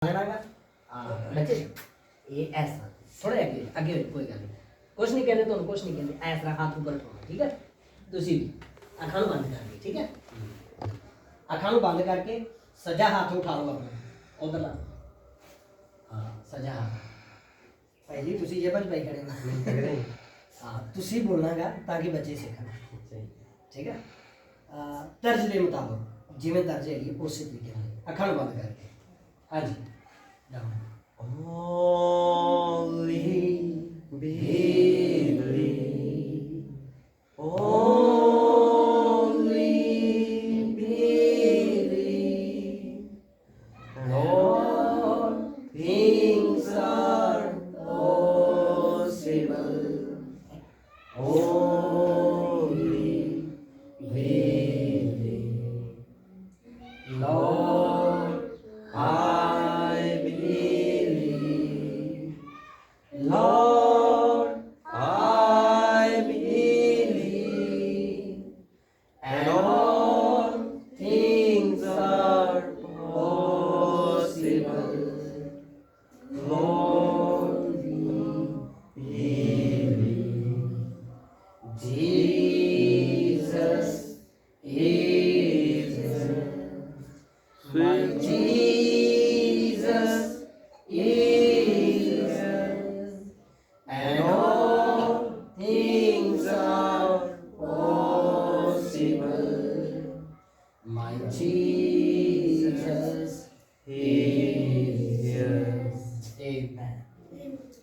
बच्चे ये ऐसा थोड़े अगे अगे कोई गल नहीं, कुछ नहीं कहते तुम, कुछ नहीं कहते, ऐस तरह हाथ ऊपर उठाना, ठीक है। तुसी भी अखां बंद करके, ठीक है, अखां बंद करके सजा हाथ उठा लो अपना उधर ला। हाँ सजा हाथ भाई जी तुसी ये बच भाई खड़े ना। हाँ तुसी बोलना गा ताकि बच्चे सीखन, ठीक है। तर्ज के मुताबिक जिवें तर्ज है उस तरीके नाल अखां बंद करके। हाँ जी Holy Bailey, Holy Bailey, all things are possible. Holy Bailey, Lord, I believe, Lord, I believe, and all things are possible. Lord, we believe. Jesus is my Jesus is, and all things are possible. My Jesus is. Amen.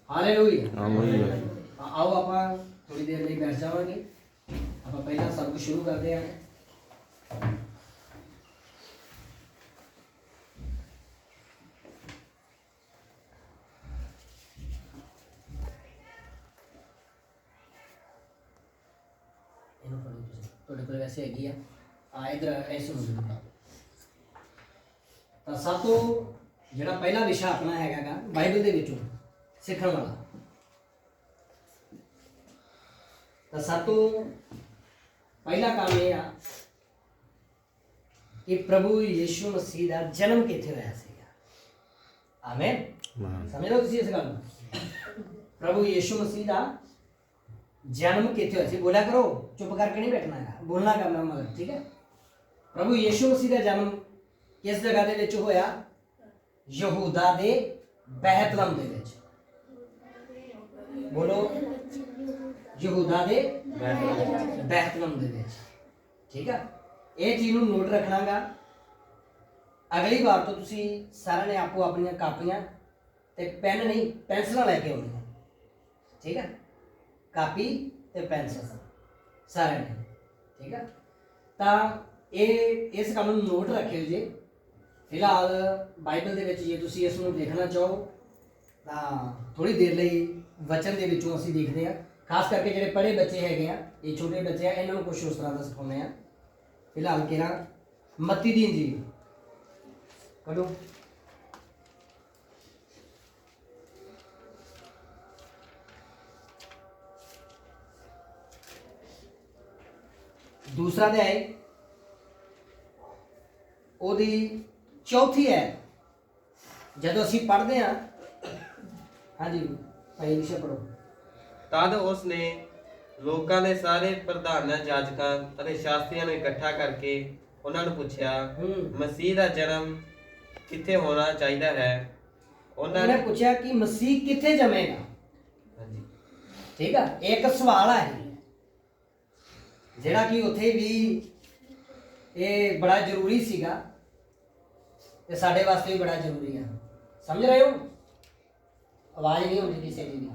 Hallelujah. Hallelujah. आओ ਆਪਾਂ थोड़ी देर ਲਈ बैठ जावांगे। ਆਪਾਂ ਪਹਿਲਾਂ सबक शुरू करते हैं। ਇਹਨੂੰ ਫੜੋ ਤੁਸੀਂ, ਤੁਹਾਡੇ ਕੋਲ ਵੈਸੇ ਹੈਗੀ ਆ ਇਧਰ ਇਸ ਨੂੰ ਦਿੱਤਾ। ਤਾਂ ਸਭ ਤੋਂ ਜਿਹੜਾ ਪਹਿਲਾ ਵਿਸ਼ਾ ਆਪਣਾ ਹੈਗਾਗਾ ਬਾਈਬਲ ਦੇ ਵਿੱਚੋਂ ਸਿੱਖਣ ਵਾਲਾ, ਤਾਂ ਸਭ ਤੋਂ ਪਹਿਲਾ ਕੰਮ ਇਹ ਆ ਕਿ ਪ੍ਰਭੂ ਯਿਸੂ ਮਸੀਹ ਦਾ ਜਨਮ ਕਿੱਥੇ ਹੋਇਆ ਸੀਗਾ। ਆਮੇਨ। ਸਮਝ ਲਓ ਤੁਸੀਂ ਇਸ ਗੱਲ ਨੂੰ। ਪ੍ਰਭੂ ਯਿਸੂ ਮਸੀਹ ਦਾ जन्म कितने हुआ, बोला करो, चुप करके नहीं बैठना है, बोलना करना मगर, ठीक है। प्रभु यीशु मसीह का जन्म किस जगह दे विच होया? यहूदा दे बैतलहम दे विच। बोलो यहूदा दे बैतलहम दे विच, ठीक है। ये चीज़ नूं नोट रखना गा। अगली बार तो तुसी सारे ने आपको अपनी कापियां ते पेन नहीं पेंसिल लैके आउणी, ठीक है। कापी ते पेंसिल सारे ने, ठीक है। तो ये इस काम में नोट रखे जे। फिलहाल बाइबल दे विच जे तुसी इस नूं देखना चाहो तो थोड़ी देर लई वचन दे विचों असीं देखदे हां। खास करके जिहड़े पढ़े बच्चे हैगे आ, ये छोटे बच्चे आ, इन्हां नूं कुछ उस तरह दा सिखाउने आ। फिलहाल किहड़ा मत्ती दी इंजील कढो। दूसरा अध्याय ओदी चौथी है। जदों असीं पढ़ते हैं, हाँ जी भाई विषय पढ़ो। तद उसने लोकां दे सारे प्रधानां जाजकां अते शास्त्रियां नूं इकट्ठा करके उन्हां नूं पुछया मसीह दा जन्म कित्थे होना चाहिदा है। उन्होंने पूछा कि मसीह कित्थे जमेगा। हाँ जी, ठीक है। एक सवाल है ਜਿਹੜਾ कि उत्थे भी ये बड़ा जरूरी सीगा ते साडे वास्ते भी बड़ा जरूरी है। समझ रहे हो? आवाज़ नहीं होनी किसी की भी,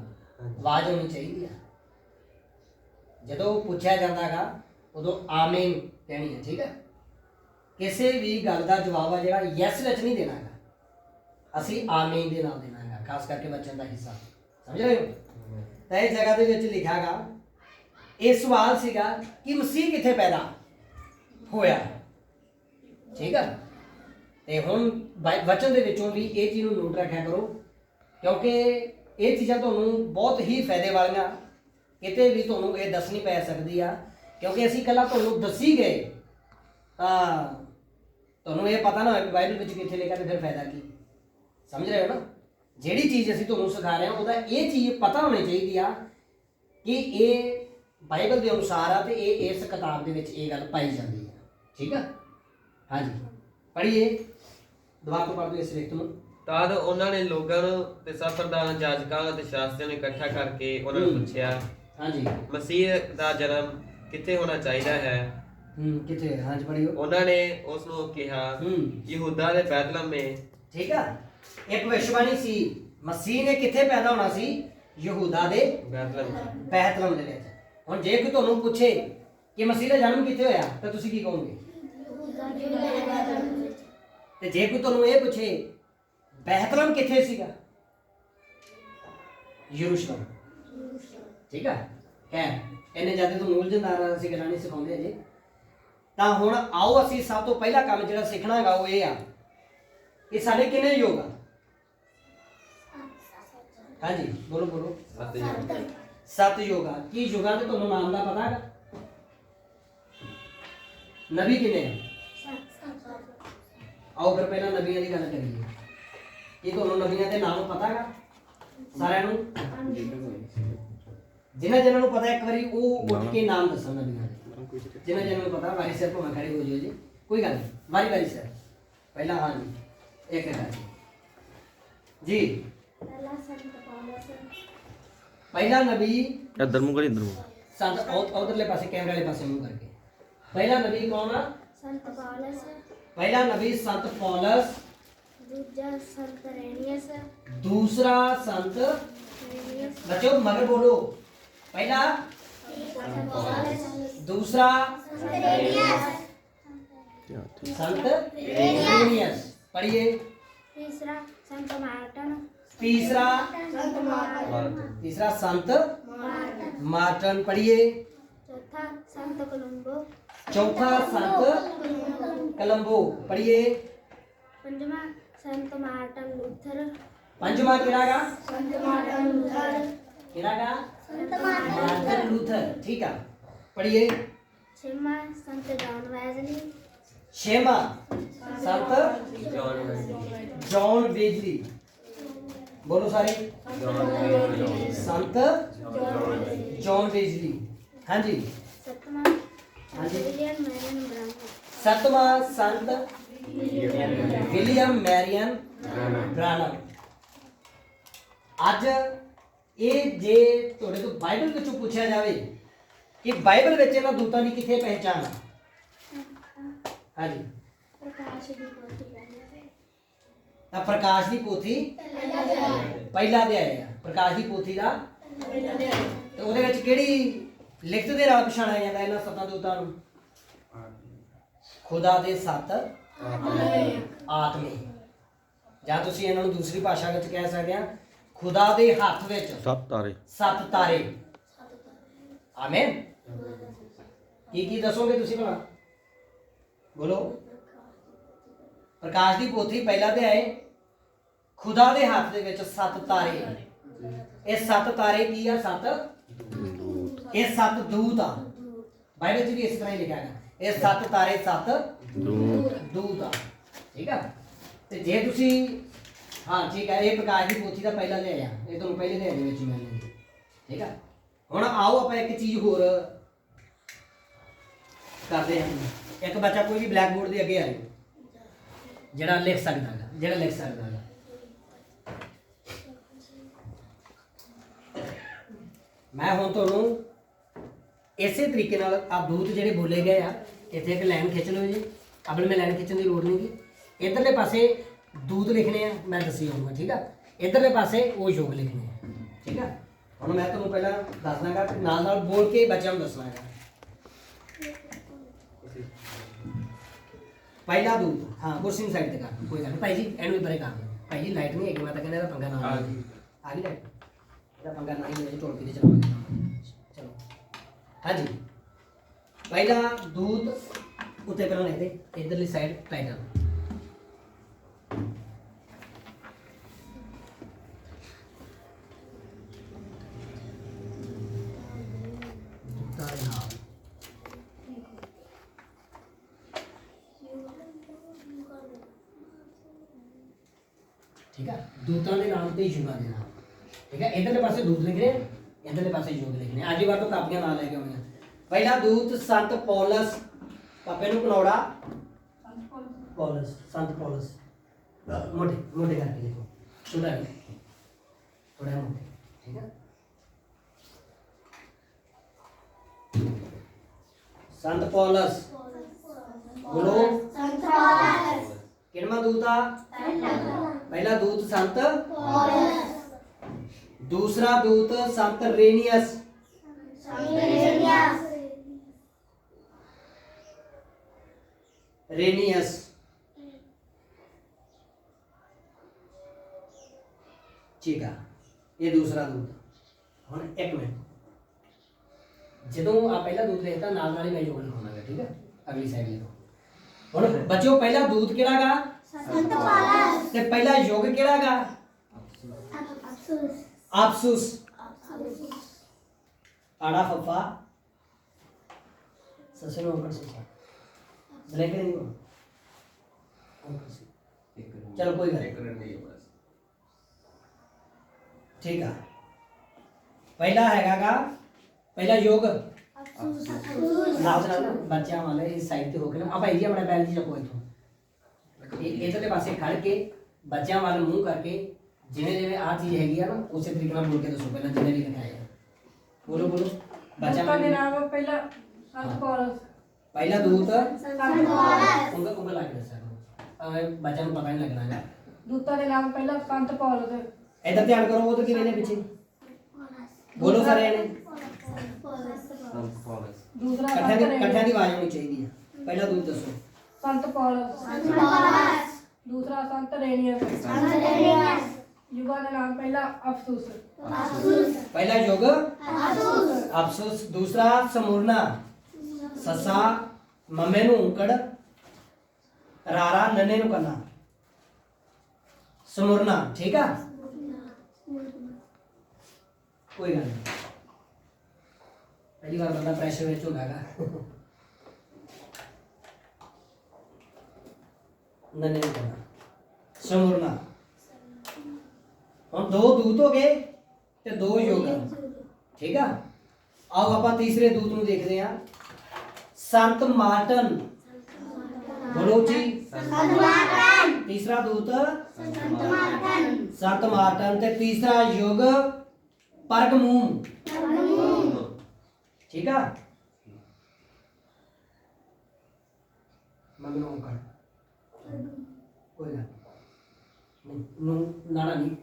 आवाज़ होनी चाहिए। जदों पूछा जाता गा उदों आमीन कहनी है, ठीक है। किसी भी गल का जवाब है जिहड़ा यस विच नहीं देना गा, असीं आमीन दे नाल देना गा, खास करके बच्चों का हिस्सा। समझ रहे हो? तो इस जगह दे विच लिखा गा ये सवाल सीगा कि मसीह कित्थे पैदा होया, ठीक है। ते हुण वचन दे विचों भी ये चीज़ नूं नोट रखा करो, क्योंकि ये चीज़ां तुहानूं बहुत ही फायदे वालियां किते भी तुहानूं ये दस नहीं पै सकदी आ, क्योंकि असीं कल्ला तुहानूं दसी गए तां ਤੁਹਾਨੂੰ ਇਹ ਪਤਾ ਨਾ ਹੋਵੇ ਕਿ ਬਾਈਬਲ ਵਿੱਚ ਕਿੱਥੇ ਲਿਖਿਆ ਤੇ ਫਿਰ ਫਾਇਦਾ ਕੀ। समझ रहे हो ना ਜਿਹੜੀ ਚੀਜ਼ ਅਸੀਂ ਤੁਹਾਨੂੰ ਸਿਖਾ ਰਹੇ ਹਾਂ ਉਹਦਾ ਇਹ ਚੀਜ਼ ਪਤਾ ਹੋਣੀ ਚਾਹੀਦੀ ਆ ਕਿ ਇਹ ਬਾਈਬਲ ਦੇ ਅਨੁਸਾਰ ਆ ਤੇ ਇਹ ਇਸ ਕਿਤਾਬ ਦੇ ਵਿੱਚ ਇਹ ਗੱਲ ਪਾਈ ਜਾਂਦੀ ਹੈ ਠੀਕ ਆ ਹਾਂਜੀ ਪੜ੍ਹੀਏ ਦੁਬਾਰਾ ਤੋਂ ਪੜ੍ਹ ਦਿਓ ਇਸ ਲਿਖਤ ਨੂੰ ਤਦ ਉਹਨਾਂ ਨੇ ਲੋਕਾਂ ਨੂੰ ਤੇ ਸਭ ਪ੍ਰਧਾਨ ਜਾਜਕਾਂ ਅਤੇ ਸ਼ਾਸਤਰੀਆਂ ਨੂੰ ਇਕੱਠਾ ਕਰਕੇ ਉਹਨਾਂ ਨੂੰ ਪੁੱਛਿਆ ਹਾਂਜੀ ਮਸੀਹ ਦਾ ਜਨਮ ਕਿੱਥੇ ਹੋਣਾ ਚਾਹੀਦਾ ਹੈ ਕਿੱਥੇ ਹਾਂਜੀ ਪੜ੍ਹੀਓ ਉਹਨਾਂ ਨੇ ਉਸ ਨੂੰ ਕਿਹਾ ਯਹੂਦਾ ਦੇ ਬੈਤਲਹਮ ਵਿੱਚ ਠੀਕ ਆ ਇਹ ਭਵਿੱਖਬਾਣੀ ਸੀ ਮਸੀਹ ਨੇ ਕਿੱਥੇ ਪੈਦਾ ਹੋਣਾ ਸੀ ਯਹੂਦਾ ਦੇ ਬੈਤਲਹਮ ਦੇ ਵਿੱਚ ਹੁਣ ਜੇ ਕੋਈ ਤੁਹਾਨੂੰ ਪੁੱਛੇ ਕਿ ਮਸੀਹ ਦਾ ਜਨਮ ਕਿੱਥੇ ਹੋਇਆ ਤਾਂ ਤੁਸੀਂ ਕੀ ਕਹੋਗੇ ਤੇ ਜੇ ਕੋਈ ਤੁਹਾਨੂੰ ਇਹ ਪੁੱਛੇ ਬੈਤਲਹਮ ਕਿੱਥੇ ਸੀਗਾ ਯਰੂਸ਼ਲਮ ਠੀਕ ਆ ਕਹਿ ਇਹਨੇ ਜਦ ਤੁਹਾਨੂੰ ਉਲਝਣਦਾਰ ਅਸੀਂ ਗੱਲਾਂ ਨਹੀਂ ਸਿਖਾਉਂਦੇ ਅਜੇ ਤਾਂ ਹੁਣ ਆਓ ਅਸੀਂ ਸਭ ਤੋਂ ਪਹਿਲਾ ਕੰਮ ਜਿਹੜਾ ਸਿੱਖਣਾ ਹੈਗਾ ਉਹ ਇਹ ਆ ਕਿ ਸਾਡੇ ਕਿੰਨੇ ਯੁੱਗ ਆ ਹਾਂਜੀ ਬੋਲੋ ਬੋਲੋ 7 ਯੁੱਗ ਆ ਕੀ ਯੁੱਗਾਂ ਦੇ ਤੁਹਾਨੂੰ ਨਾਮ ਦਾ ਪਤਾ ਹੈਗਾ ਨਬੀ ਕਿੰਨੇ ਆ ਆਓ ਫਿਰ ਪਹਿਲਾਂ ਨਬੀਆਂ ਦੀ ਗੱਲ ਕਰੀਏ ਇਹ ਤੁਹਾਨੂੰ ਨਬੀਆਂ ਦੇ ਨਾਮ ਪਤਾ ਹੈਗਾ ਸਾਰਿਆਂ ਨੂੰ ਜਿਨ੍ਹਾਂ ਨੂੰ ਪਤਾ ਇੱਕ ਵਾਰੀ ਉਹ ਉੱਠ ਕੇ ਨਾਮ ਦੱਸਣ ਨਬੀਆਂ ਦੇ ਜਿਨ੍ਹਾਂ ਨੂੰ ਪਤਾ ਵਾਰੀ ਸਿਰ ਭਾਵੇਂ ਖੜੇ ਹੋ ਜਿਓ ਜੀ ਕੋਈ ਗੱਲ ਨਹੀਂ ਵਾਰੀ ਵਾਰੀ ਸਿਰ ਪਹਿਲਾਂ ਹਾਂ ਜੀ ਇੱਕ ਹੈ ਜੀ ਪਹਿਲਾ ਨਬੀ ਇੱਧਰ ਮੂੰਹ ਕਰੀ ਇੱਧਰ ਮੂੰਹ ਸੰਤ ਉਧਰਲੇ ਪਾਸੇ ਕੈਮਰੇ ਵਾਲੇ ਪਾਸੇ ਮੂੰਹ ਕਰਕੇ ਪਹਿਲਾ ਨਬੀ ਕੌਣ ਆ ਸੰਤ ਪੌਲਸ ਪਹਿਲਾ ਨਬੀ ਸੰਤ ਪੌਲਸ ਦੂਜਾ ਸੰਤ ਰੇਨੀਅਸ दूसरा संत ਰੇਨੀਅਸ बच्चों मगर बोलो पहला दूसरा संत रेनियस पढ़िए ਤੀਸਰਾ ਸੰਤ ਮਾਰਟਨ तीसरा ਸੰਤ ਮਾਰਟਨ तीसरा संत ਮਾਰਟਨ मार्टन पढ़िए ਚੌਥਾ ਸੰਤ ਕੋਲੰਬੋ चौथा संत कलम्बो पढ़िए ਪੰਜਵਾਂ ਸੰਤ ਮਾਰਟਨ ਲੂਥਰ पंचमा किरागा ਸੰਤ ਮਾਰਟਨ ਲੂਥਰ किरागा ਸੰਤ मार्टिन लूथर ठीक है पढ़िए ਛੇਵਾਂ ਸੰਤ ਜੌਨ ਵੈਜ਼ਲੀ छेमा संत जॉन वेजली बोलो सारे संत जॉन वेजली हाँ जी ਸੱਤਵਾਂ हाँ जी ਵਿਲੀਅਮ ਮੈਰੀਅਨ ਬ੍ਰਾਊਨ सतवां संत विलियम मैरियन ब्रानम ਅੱਜ ਇਹ ਜੇ ਤੁਹਾਡੇ ਤੋਂ ਬਾਈਬਲ ਵਿੱਚੋਂ ਪੁੱਛਿਆ ਜਾਵੇ ਕਿ ਬਾਈਬਲ ਵਿੱਚ ਇਹਨਾਂ ਦੂਤਾਂ ਦੀ ਕਿੱਥੇ ਪਹਿਚਾਣ ਆ ਹਾਂਜੀ ਪ੍ਰਕਾਸ਼ ਦੀ ਪੋਥੀ ਕਹਿੰਦੇ ਤਾਂ ਪ੍ਰਕਾਸ਼ ਦੀ ਪੋਥੀ ਪਹਿਲਾ ਅਧਿਆਇ ਆ ਪ੍ਰਕਾਸ਼ ਦੀ ਪੋਥੀ ਦਾ ਤੇ ਉਹਦੇ ਵਿੱਚ ਕਿਹੜੀ ਲਿਖਤ ਦੇ ਨਾਲ ਪਛਾਣਿਆ ਜਾਂਦਾ ਇਹਨਾਂ ਸੱਤਾਂ ਦੂਤਾਂ ਨੂੰ ਖੁਦਾ ਦੇ 7 ਆਤਮੇ ਜਾਂ ਤੁਸੀਂ ਇਹਨਾਂ ਨੂੰ ਦੂਸਰੀ ਭਾਸ਼ਾ ਵਿੱਚ ਕਹਿ ਸਕਦੇ ਆ ਖੁਦਾ ਦੇ ਹੱਥ ਵਿੱਚ 7 ਤਾਰੇ 7 ਤਾਰੇ ਆਮੀਨ ਕੀ ਦੱਸੋਗੇ ਤੁਸੀਂ ਭਲਾ ਬੋਲੋ ਪ੍ਰਕਾਸ਼ ਦੀ ਪੋਥੀ ਪਹਿਲਾ ਅਧਿਆਇ ਖੁਦਾ ਦੇ ਹੱਥ ਦੇ ਵਿੱਚ 7 ਤਾਰੇ ਇਹ 7 ਤਾਰੇ ਕੀ ਆ 7 ਇਹ 7 ਦੂਤ ਆ ਬਾਈਬਲ 'ਚ ਵੀ ਇਸ ਤਰ੍ਹਾਂ ਹੀ ਲਿਖਿਆ ਹੈ ਇਹ 7 ਤਾਰੇ 7 ਦੂਤ ਆ ਠੀਕ ਆ ਤੇ ਜੇ ਤੁਸੀਂ ਹਾਂ ਠੀਕ ਹੈ ਇਹ ਪ੍ਰਕਾਸ਼ ਦੀ ਪੋਥੀ ਦਾ ਪਹਿਲਾ ਅਧਿਆਇ ਆ ਇਹ ਤੁਹਾਨੂੰ ਪਹਿਲੇ ਅਧਿਆਇ ਦੇ ਵਿੱਚ ਮਿਲਣਗੇ ਠੀਕ ਆ ਹੁਣ ਆਓ ਆਪਾਂ ਇੱਕ ਚੀਜ਼ ਹੋਰ ਕਰਦੇ ਹਾਂ ਇੱਕ ਬੱਚਾ ਕੋਈ ਵੀ ਬਲੈਕ ਬੋਰਡ ਦੇ ਅੱਗੇ ਆ ਜਾਓ ਜਿਹੜਾ ਲਿਖ ਸਕਦਾ ਹੈ ਮੈਂ ਹੁਣ ਤੁਹਾਨੂੰ ਇਸੇ ਤਰੀਕੇ ਨਾਲ ਆ ਦੂਤ ਜਿਹੜੇ ਬੋਲੇ ਗਏ ਆ ਇੱਥੇ ਇੱਕ ਲਾਈਨ ਖਿੱਚ ਲਓ ਜੀ ਅਬਲ ਮੈਂ ਲਾਈਨ ਖਿੱਚਣ ਦੀ ਲੋੜ ਨਹੀਂ ਗੀ ਇਧਰਲੇ ਪਾਸੇ ਦੂਤ ਲਿਖਣੇ ਆ ਮੈਂ ਦੱਸੀ ਜਾਊਂਗਾ ਠੀਕ ਆ ਇਧਰਲੇ ਪਾਸੇ ਉਹ ਯੋਗ ਲਿਖਣੇ ਆ ਠੀਕ ਆ ਹੁਣ ਮੈਂ ਤੁਹਾਨੂੰ ਪਹਿਲਾਂ ਦੱਸਣਾਗਾ ਨਾਲ ਨਾਲ ਬੋਲ ਕੇ ਬੱਚਿਆਂ ਨੂੰ ਦੱਸਣਾ ਹੈ ਪਹਿਲਾ ਦੂਤ ਹਾਂ ਕੁਰਸੀ ਸਾਈਡ ਤੇ ਕਰ ਕੋਈ ਗੱਲ ਨਹੀਂ ਭਾਈ ਜੀ ਇਹਨੂੰ ਵੀ ਪਰੇ ਕਰ ਦਿਓ ਭਾਈ ਜੀ ਲਾਈਟ ਨਹੀਂ ਹੈਗੀ ਮੈਂ ਤਾਂ ਕਹਿੰਦਾ ਇਹਦਾ ਪੰਗਾ ਨਾ ਆ ਗਈ ਲਾਈਟ ਇਹਦਾ ਪੰਗਾ ਨਾ ਹੀ ਢੋਲ ਕੇ ਚਲਾਵਾਂਗੇ ਚਲੋ ਹਾਂਜੀ ਪਹਿਲਾ ਦੂਤ ਉੱਤੇ ਪਹਿਲਾਂ ਲਿਖਦੇ ਇਧਰਲੀ ਸਾਈਡ ਟਾਈਟਲ ठीक है, दूतां दे नाम ते युगां दे नाम, ठीक है। इधरले पासे दूत लिख रहे हैं, इधरले पासे युग लिख रहे हैं। अगली बार तो कापियां नाल लेके आउणियां। पहला दूत संत पौलस, पापे नूं कनौड़ा पौलस, संत पौलस मोटे मोटे करके लिखो, छोटा नहीं, थोड़ा मोटे, ठीक है। संत पौलस बोलो, कितना दूत आ? पहला दूत संत पौलस, दूसरा दूत संत रेनियस, रेनियस, ठीक है, ये दूसरा दूत। हुण एक मिनट, ਜਦੋਂ ਆ ਪਹਿਲਾ ਦੂਤ ਲਿਖਤਾ ਨਾਲ ਨਾਲ ਹੀ ਮੈਂ ਯੋਗ ਲਿਖਾਉਣਾਗਾ, ਠੀਕ ਹੈ। ਅਗਲੀ ਸਾਈਡ ਲਿਖੋ। ਹੁਣ ਬੱਚਿਓ ਪਹਿਲਾ ਦੂਤ ਕਿਹੜਾਗਾ? ਸੰਤ ਪੌਲਸ। ਤੇ ਪਹਿਲਾ ਯੋਗ ਕਿਹੜਾਗਾ? ਆਪਸੁਸ, ਆੜਾ ਫੱਫਾ ਸਸੇ ਨੂੰ ऊपर से ब्लैक नहीं हो, चलो कोई बात नहीं, ठीक है। पहला हैगागा पहला योग बच्चा वाले इस साइड ते होके ना आप भाई जी अपना बैल जी चको इथों इधरले पासे खड़ के बच्चा वाले मुंह करके जिवें जिवें आ चीज हैगी आ ना उसी तरीके नाल बोल के दसो पहला जिन्हें भी लिखाया है। बोलो बोलो बच्चा दूतां दे नाम पहला संत पौलस, पहला दूत संत पौलस, उनका उनका लाके दसा बच्चा ਨੂੰ ਪਤਾ ਨਹੀਂ ਲੱਗਣਾ है। दूतां दे नाम पहला संत पौलस, इधर ध्यान करो, वो तो किने ने पीछे बोलो सारे ने ਸੰਤ ਪੌਲਸ, दूसरा इकट्ठे संत दी रेनियस, आवाज होनी चाहिए है। पहला दूत दसो संत पौलस, दूसरा संत रेनियस, युगा दे नाम पहला अफसुस, पहला योग अफसोस, दूसरा समूरना ससा मम्मे नु उकड़ रारा नन्ने नु करना समूरना, ठीक है। कोई गल नहीं, पहली बार बंदा प्रेशर में होगा नन्ने नु करना समूरना। हम दो दूत हो गए ते दो योग, ठीक है। आओ आप तीसरे दूत ਨੂੰ ਦੇਖਦੇ ਹਾਂ, संत मार्टन, बोलो जी संत मार्टन। तीसरा दूत संत मार्टन ते तीसरा युग परगमूम, ठीक है। मम्मी कर कोई ना नु नाना नहीं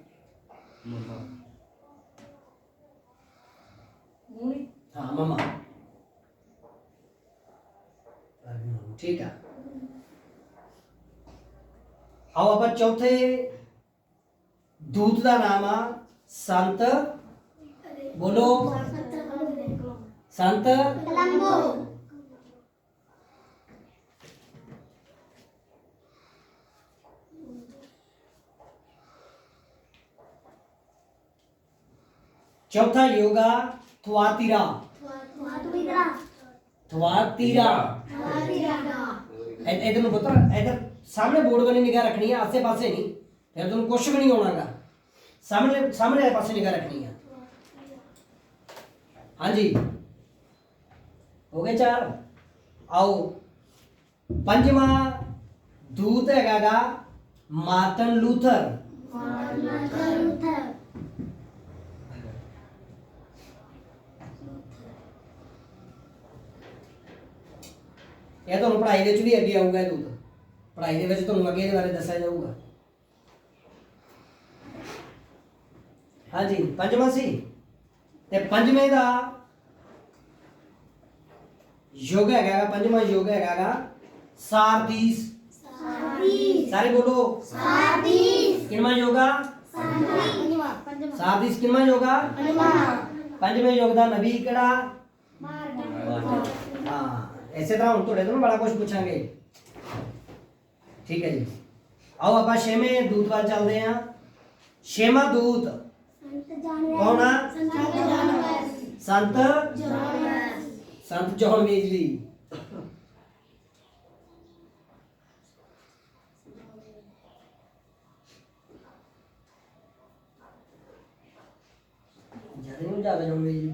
मूनी, हाँ मम्मा, ठीक है। आओ आप चौथे दूत का नाम आ संत, बोलो संत कलम्बो, चौथा योगा थुआतीरा, थुआतीरा। इधर नु पुत्र इधर सामने बोर्ड वाली निगाह रखनी है, आसे पासे नहीं, फिर तुम कुछ भी नहीं होनागा, सामने सामने वाले पासे निगाह रखनी है। हाँ जी हो गए चार। आओ पंजवा दूत हैगा मार्टिन लूथर, ਇਹ ਤੁਹਾਨੂੰ ਪੜ੍ਹਾਈ ਦੇ ਵਿੱਚ ਵੀ ਅੱਗੇ ਆਊਗਾ, ਇਹ दूत ਪੜ੍ਹਾਈ ਦੇ ਵਿੱਚ ਤੁਹਾਨੂੰ ਅੱਗੇ ਇਹਦੇ ਬਾਰੇ ਦੱਸਿਆ ਜਾਊਗਾ। ਹਾਂਜੀ ਪੰਜਵਾਂ ਸੀ ਤੇ ਪੰਜਵੇਂ ਦਾ ਯੁੱਗ ਹੈਗਾ, ਪੰਜਵਾਂ ਯੁੱਗ ਹੈਗਾ ਸਾਰਦੀਸ, ਸਾਰੇ ਬੋਲੋ ਸਾਰਦੀਸ। ਕਿੰਨਵਾਂ ਯੁੱਗ ਆ? ਸਾਰਦੀਸ ਕਿੰਨਵਾਂ ਯੁੱਗ ਆ? ਪੰਜਵੇਂ ਯੁੱਗ ਦਾ ਨਬੀ ਕਿਹੜਾ? हाँ ऐसे तरह हम थोड़े तो बड़ा कुछ पूछांगे, ठीक है जी। आओ आप छेवें दूत वाल चलते हैं। छेवां दूत कौन आ? संत संत जॉन वेजली। ਜ਼ਿਆਦਾ ਜਾਉਂਗੇ ਜੀ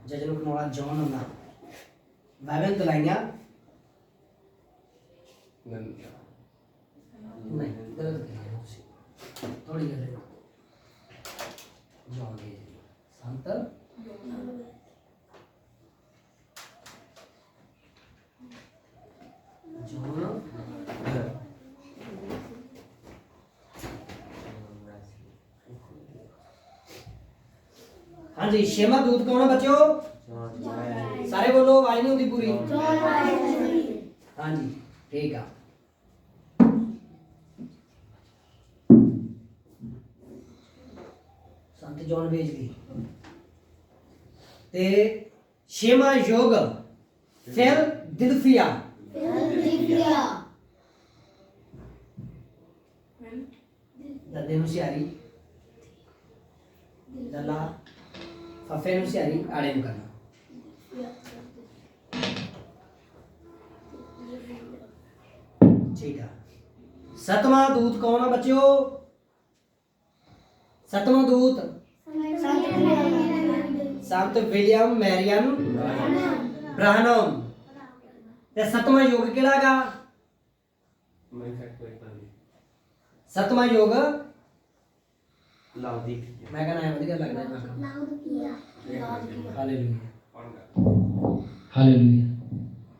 ਜਜ ਨੂੰ ਕਨੋਲਾ ਜੌਨ ਹੁੰਦਾ ਬਾਈਬਲ ਤਲਾਈਆਂ ਨਹੀਂ ਗਲਤ ਕਰਿਆ ਤੁਸੀਂ ਥੋੜੀ ਗੱਲ ਜੌਨ ਦੇ ਸੰਤ ਜੌਨ हाँ जी छेवां दूत कौन है बच्चों सारे बोलो आवाज नहीं होती पूरी हाँ जी ठीक है संत जॉन वेजली ते छेवां योग फिर दिलफिया ददे नु सियारी दला फफे नु सियारी आड़े नु करना ठीक है सतवां दूत कौन है बच्चों सतवां दूत संत विलियम मैरियन ब्राहनम ते सतवां योग केड़ा गा सतवां योग मैं कहना है बढ़िया लग रहा है हालेलुया हालेलुया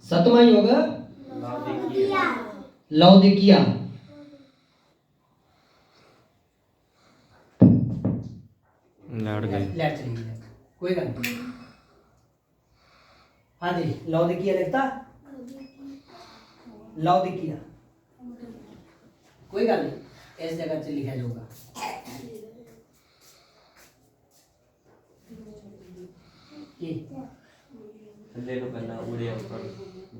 सतवां योग लौदीकिया लेट चली कोई गल नहीं हाँ जी लौदीकिया लिखता लौदीकिया कोई गल नहीं इस जगह से लिखा जाऊगा ਥੱਲੇ ਨੂੰ ਕਰਨਾ ਉਰੇ ਉੱਪਰ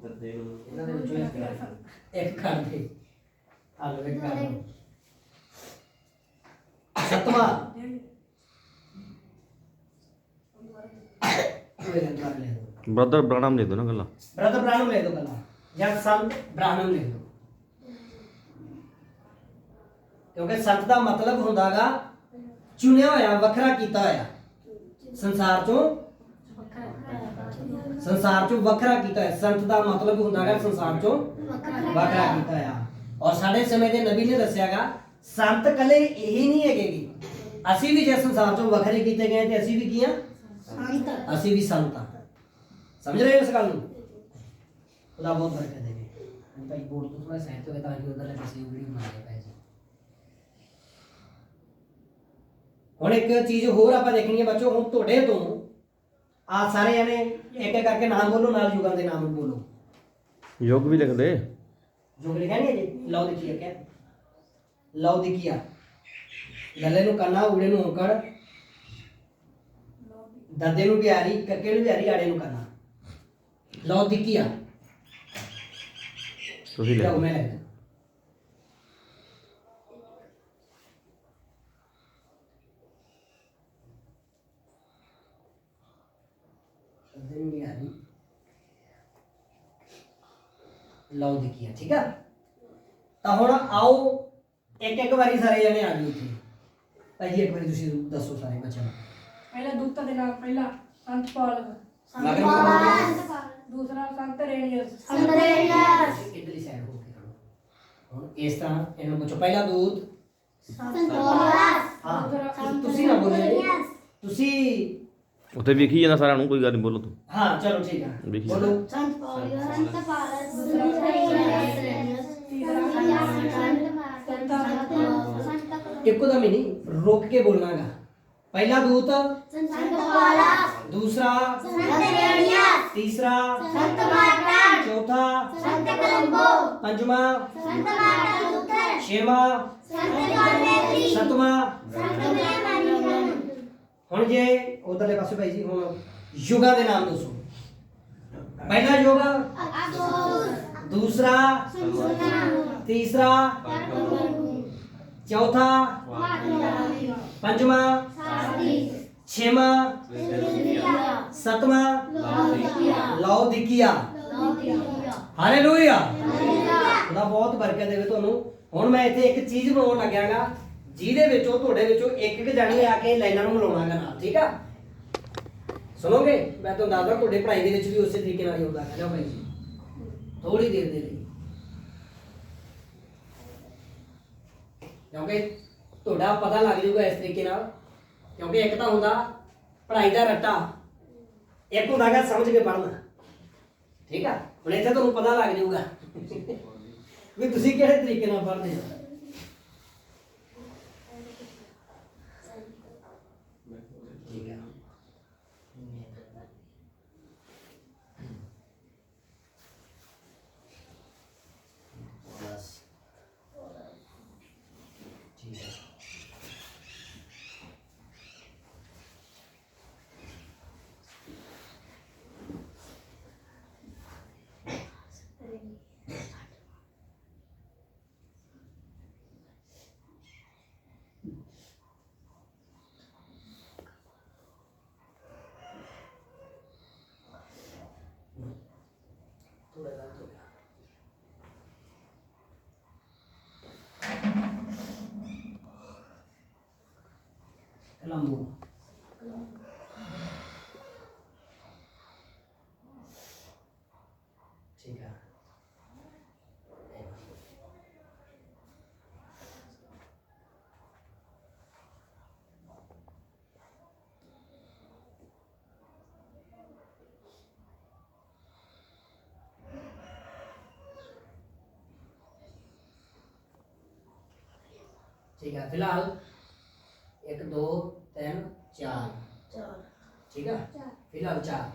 ਦੱਦੇ ਨੂੰ ਇਹਨਾਂ ਦੇ ਵਿੱਚੋਂ ਇੱਕ ਕਰ ਦੇ ਆਲੋ ਇੱਕ ਕਰ ਦੋ ਸਤਵਾਂ कोई गल कर ले दो ब्रदर ब्राह्मण लिख दो ना गल्ला ब्रदर ब्राह्मण ले दो गल्ला या संत ब्राह्मण लिख दो क्योंकि संत का मतलब ਹੁੰਦਾਗਾ ਚੁਣਿਆ ਹੋਇਆ ਵੱਖਰਾ ਕੀਤਾ ਹੋਇਆ ਸੰਸਾਰ ਚੋਂ ਵੱਖਰਾ ਕੀਤਾ ਹੋਇਆ ਸੰਤ ਦਾ ਮਤਲਬ ਹੁੰਦਾਗਾ ਸੰਸਾਰ ਚੋਂ ਵੱਖਰਾ ਕੀਤਾ ਹੋਇਆ ਔਰ ਸਾਡੇ ਸਮੇਂ ਦੇ ਨਬੀ ਨੇ ਦੱਸਿਆਗਾ ਸੰਤ ਕੱਲੇ ਇਹੀ ਨਹੀਂ ਹੈਗੇ ਅਸੀਂ ਵੀ ਜੇ ਸੰਸਾਰ ਚੋਂ ਵੱਖਰੇ ਕੀਤੇ ਗਏ ਤੇ ਅਸੀਂ ਵੀ ਕੀ ਆ ਅਸੀਂ ਵੀ ਸੰਤ ਆ ਸਮਝ ਰਹੇ ਹੋ ਇਸ ਗੱਲ ਨੂੰ ਉਹਦਾ ਬਹੁਤ ਫਰਕ ਹੈ ਦੇਖੇ ਭਾਈ ਬੋਰਡ ਤੋਂ ਥੋੜਾ ਸਾਈਡ ਤੋਂ ਤਾਂ ਕਿ ਉਧਰ ਕਿਸੇ ਵੀਡੀਓ ਬਣਾ ਕੇ ਪੈ ਜੇ ਹੁਣ ਇੱਕ ਚੀਜ਼ ਹੋਰ ਆਪਾਂ ਦੇਖਣੀ ਹੈ ਬੱਚੋ ਹੁਣ ਤੁਹਾਡੇ ਤੋਂ ਆ ਸਾਰੇ ਜਣੇ ਇੱਕ ਇੱਕ ਕਰਕੇ ਨਾਮ ਬੋਲੋ ਨਾਲ ਯੁਗਾਂ ਦੇ ਨਾਮ ਬੋਲੋ योग भी लिख दे ਯੁਗ ਲਿਖਿਆ ਨਹੀਂ ਜੀ ਲੌਦੀਕਿਆ ਕਿਆ ਲੌਦੀਕਿਆ ਗੱਲੇ ਨੂੰ ਕੰਨਾ ਉੜੇ ਨੂੰ ਔਂਕੜ ਦਦੇ ਨੂੰ ਬਿਹਾਰੀ ਕੱਕੇ ਨੂੰ ਬਿਹਾਰੀ ਆੜੇ ਨੂੰ ਕਰਨਾ ਲੌਦੀਕਿਆ ਤੁਸੀਂ ਲਿਖ ਜਾਓ ਮੈਂ ਲਿਖਦਾ ਦਦੇ ਨੂੰ ਬਿਹਾਰੀ ਲੌਦੀਕਿਆ ਠੀਕ ਆ ਤਾਂ ਹੁਣ ਆਓ ਇੱਕ ਇੱਕ ਵਾਰੀ ਸਾਰੇ ਜਣੇ ਆ ਜਾਓ ਇੱਥੇ ਭਾਈ ਜੀ ਇੱਕ ਵਾਰੀ ਤੁਸੀਂ ਦੱਸੋ ਸਾਰੇ ਬੱਚਿਆਂ ਨੂੰ ਪਹਿਲਾ ਦੂਤਾਂ ਦੇ ਨਾਮ ਪਹਿਲਾ ਸੰਤ ਪੌਲ ਦੂਸਰਾ ਸੰਤ ਰੇਨੀਅਸ ਇਧਰਲੀ ਸਾਈਡ ਹੋ ਕੇ ਕਰੋ ਹੁਣ ਇਸ ਤਰ੍ਹਾਂ ਇਹਨੂੰ ਪੁੱਛੋ ਪਹਿਲਾ ਦੂਤ ਹਾਂ ਤੁਸੀਂ ਨਾ ਬੋਲੋ ਤੁਸੀਂ ਉੱਥੇ ਵੇਖੀ ਜਾਂਦਾ ਸਾਰਿਆਂ ਨੂੰ ਕੋਈ ਗੱਲ ਨਹੀਂ ਬੋਲੋ ਤੂੰ ਹਾਂ ਚਲੋ ਠੀਕ ਹੈ ਵੇਖੀ ਬੋਲੋ ਇੱਕੋ ਦਮ ਹੀ ਨਹੀਂ ਰੁਕ ਕੇ ਬੋਲਣਾਗਾ ਪਹਿਲਾ ਦੂਤ दूसरा तीसरा चौथा पंचमा छेवां सतवां हुण जे उधरले पासे भाई जी हुण युगां दे नाम दसो पहला युग दूसरा तीसरा चौथा पंचमा छेवां सतवां लौदीकिया हालेलुया ਖੁਦਾ ਬਹੁਤ ਬਰਕਤ ਦੇਵੇ ਤੁਹਾਨੂੰ। ਹੁਣ ਮੈਂ ਇੱਥੇ ਇੱਕ ਚੀਜ਼ ਬਣਾਉਣ ਲੱਗਿਆਗਾ ਜਿਹਦੇ ਵਿੱਚੋਂ ਤੁਹਾਡੇ ਵਿੱਚੋਂ ਇੱਕ ਇੱਕ ਜਾਣੀ ਆ ਕੇ ਲਾਈਨਾਂ ਨੂੰ ਮਿਲਾਉਣਾਗਾ ਨਾਲ, ਠੀਕ ਆ? ਸੁਣੋਗੇ? ਮੈਂ ਤੁਹਾਨੂੰ ਦੱਸਦਾ ਤੁਹਾਡੇ ਪੜ੍ਹਾਈ ਦੇ ਵਿੱਚ ਵੀ ਉਸੇ ਤਰੀਕੇ ਨਾਲ ਹੀ ਹੁੰਦਾ ਹੈ। ਜਾਓ ਭਾਈ ਜੀ, ਥੋੜੀ ਦੇਰ ਦੇ ਲਈ, ਕਿਉਂਕਿ ਤੁਹਾਡਾ ਪਤਾ ਲੱਗ ਜਾਊਗਾ ਇਸ ਤਰੀਕੇ ਨਾਲ। ਕਿਉਂਕਿ ਇੱਕ ਤਾਂ ਹੁੰਦਾ ਪੜ੍ਹਾਈ ਦਾ ਰੱਟਾ, ਇੱਕ ਹੁੰਦਾ ਗਾ ਸਮਝ ਕੇ ਪੜ੍ਹਨਾ, ਠੀਕ ਆ? ਹੁਣ ਇੱਥੇ ਤੁਹਾਨੂੰ ਪਤਾ ਲੱਗ ਜਾਊਗਾ ਵੀ ਤੁਸੀਂ ਕਿਹੜੇ ਤਰੀਕੇ ਨਾਲ ਪੜ੍ਹਦੇ ਹੋ। ਠੀਕ ਆ? ਬਸ ਠੀਕ ਹੈ। थोड़ा गलत हो गया। कलम्बो ठीक है। ठीक है, फिलहाल 1 2 3 4 ठीक है, फिलहाल 4।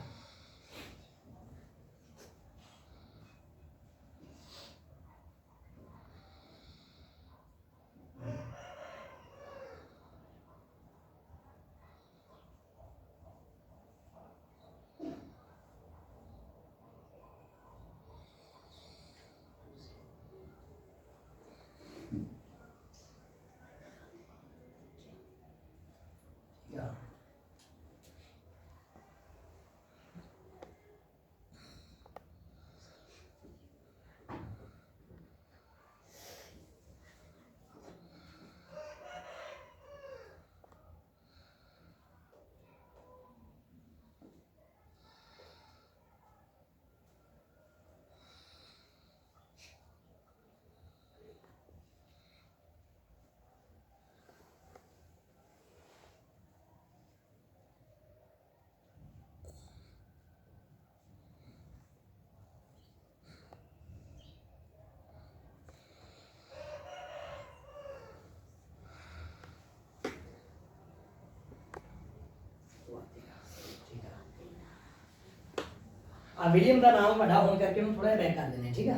आ मीडियम का नाम बड़ा होने करके हम थोड़ा बैक कर देने, ठीक है?